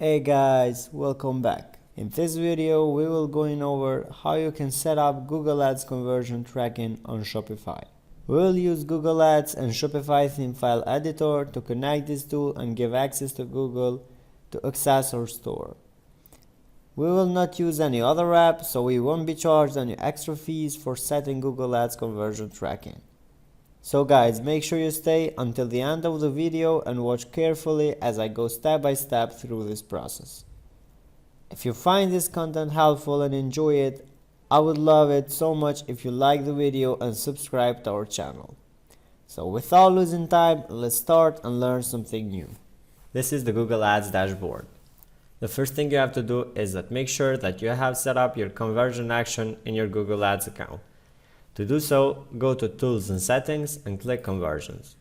Hey guys, welcome back. In this video we will going over how you can set up Google Ads conversion tracking on Shopify. We will use Google Ads and Shopify theme file editor to connect this tool and give access to Google to access our store. We will not use any other app, so we won't be charged any extra fees for setting Google Ads conversion tracking. So guys, make sure you stay until the end of the video and watch carefully as I go step by step through this process. If you find this content helpful and enjoy it, I would love it so much if you like the video and subscribe to our channel. So without losing time, let's start and learn something new. This is the Google Ads dashboard. The first thing you have to do is make sure that you have set up your conversion action in your Google Ads account. To do so, go to Tools and Settings and click Conversions.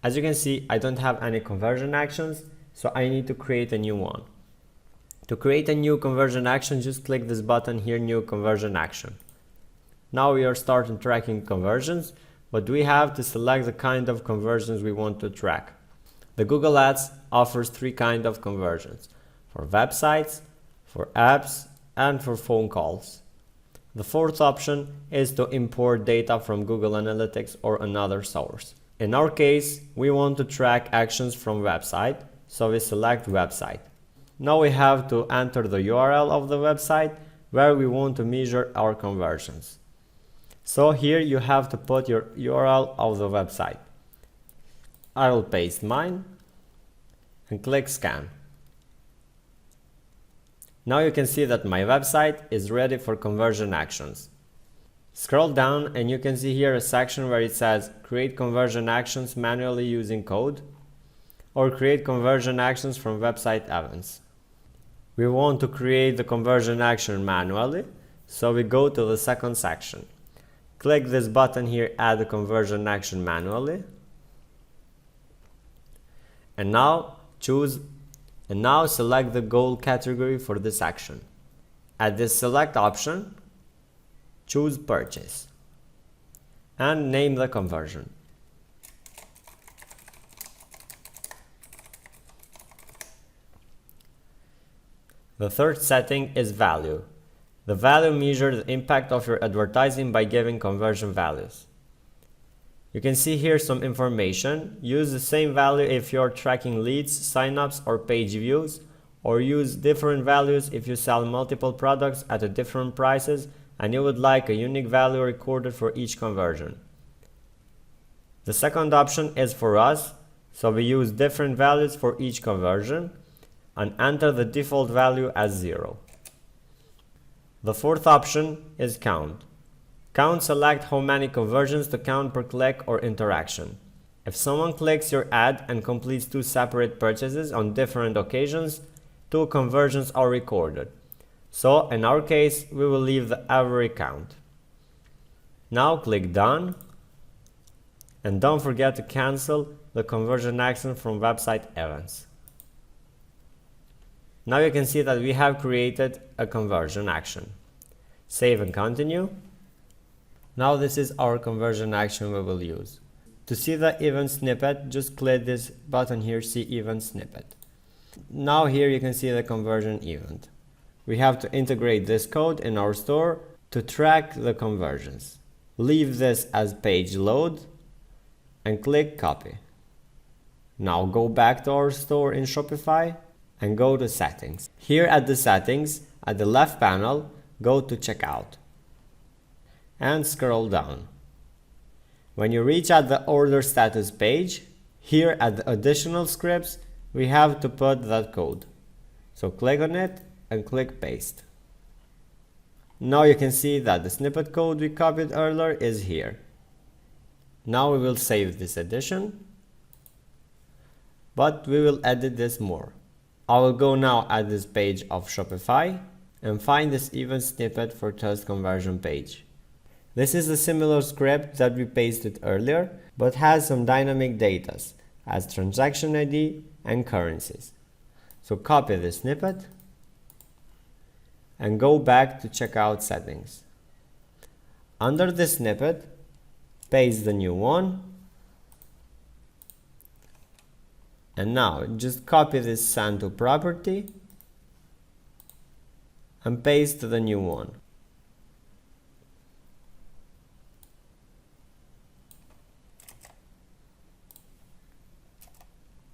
As you can see, I don't have any conversion actions, so I need to create a new one. To create a new conversion action, just click this button here, New Conversion Action. Now we are starting tracking conversions, but we have to select the kind of conversions we want to track. The Google Ads offers three kinds of conversions: for websites, for apps, and for phone calls. The fourth option is to import data from Google Analytics or another source. In our case, we want to track actions from website, so we select website. Now we have to enter the URL of the website where we want to measure our conversions. So here you have to put your URL of the website. I will paste mine and click Scan. Now you can see that my website is ready for conversion actions. Scroll down and you can see here a section where it says Create conversion actions manually using code or Create conversion actions from website events. We want to create the conversion action manually, so we go to the second section. Click this button here, Add a conversion action manually. And now select the goal category for this action. At this select option, choose purchase and name the conversion. The third setting is value. The value measures the impact of your advertising by giving conversion values. You can see here some information. Use the same value if you're tracking leads, signups, or page views, or use different values if you sell multiple products at different prices and you would like a unique value recorded for each conversion. The second option is for us, so we use different values for each conversion and enter the default value as 0. The fourth option is count. Count select how many conversions to count per click or interaction. If someone clicks your ad and completes 2 separate purchases on different occasions, 2 conversions are recorded. So in our case, we will leave the every count. Now click Done. And don't forget to cancel the conversion action from website events. Now you can see that we have created a conversion action. Save and continue. Now this is our conversion action we will use. To see the event snippet, just click this button here, See Event Snippet. Now here you can see the conversion event. We have to integrate this code in our store to track the conversions. Leave this as page load and click Copy. Now go back to our store in Shopify and go to Settings. Here at the Settings, at the left panel, go to Checkout and scroll down. When you reach at the order status page, here at the additional scripts, we have to put that code. So click on it and click Paste. Now you can see that the snippet code we copied earlier is here. Now we will save this addition, but we will edit this more. I will go now at this page of Shopify and find this event snippet for test conversion page. This is a similar script that we pasted earlier, but has some dynamic data as transaction ID and currencies. So copy this snippet and go back to Checkout Settings. Under this snippet, paste the new one And now just copy this send to property and paste the new one.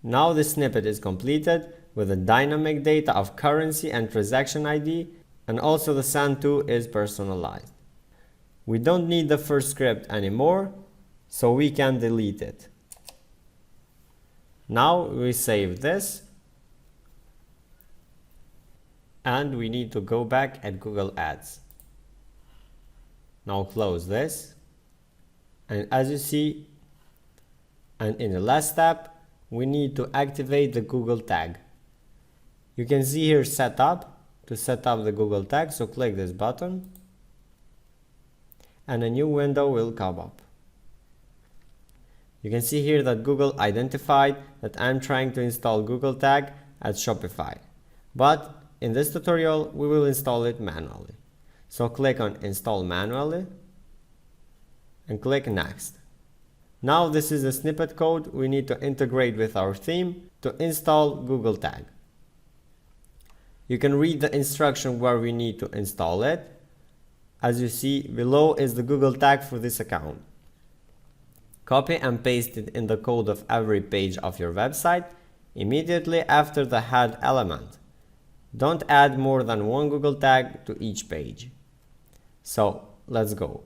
Now the snippet is completed with the dynamic data of currency and transaction ID, and also the send to is personalized. We don't need the first script anymore, so we can delete it. Now we save this, and we need to go back at Google Ads. Now close this, and as you see, and in the last step, we need to activate the Google tag. You can see here setup to set up the Google tag, so click this button and a new window will come up. You can see here that Google identified that I'm trying to install Google tag at Shopify, but in this tutorial we will install it manually. So click on install manually and click next. Now this is the snippet code we need to integrate with our theme to install Google tag. You can read the instruction where we need to install it. As you see, below is the Google tag for this account. Copy and paste it in the code of every page of your website immediately after the head element. Don't add more than one Google tag to each page. So let's go.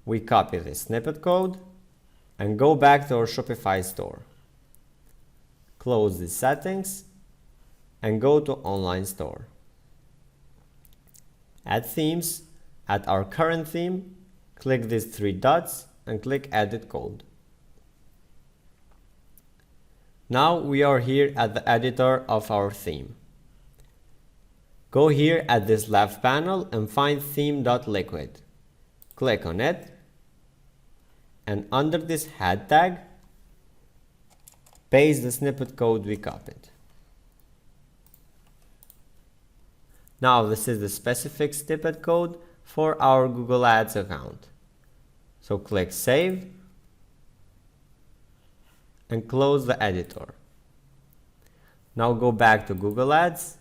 We copy this snippet code and go back to our Shopify store. Close the settings and go to online store. Add themes. At our current theme, click these three dots and click edit code. Now we are here at the editor of our theme. Go here at this left panel and find theme.liquid. Click on it, and under this head tag, paste the snippet code we copied. Now this is the specific snippet code for our Google Ads account. So click Save and close the editor. Now go back to Google Ads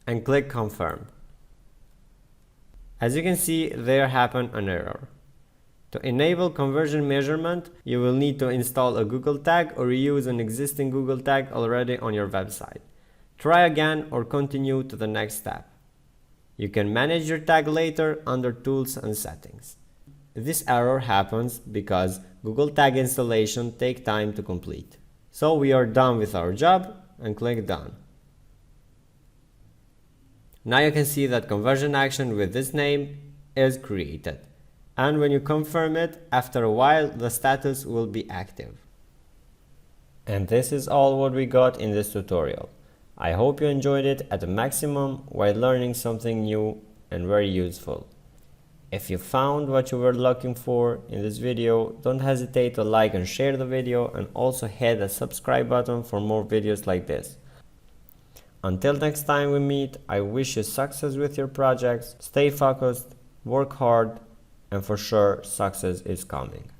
and click Confirm. As you can see, there happened an error. To enable conversion measurement, you will need to install a Google tag or use an existing Google tag already on your website. Try again or continue to the next step. You can manage your tag later under Tools and Settings. This error happens because Google tag installation takes time to complete. So we are done with our job and click Done. Now you can see that conversion action with this name is created. And when you confirm it, after a while the status will be active. And this is all what we got in this tutorial. I hope you enjoyed it at the maximum while learning something new and very useful. If you found what you were looking for in this video, don't hesitate to like and share the video, and also hit the subscribe button for more videos like this. Until next time we meet, I wish you success with your projects, stay focused, work hard, and for sure success is coming.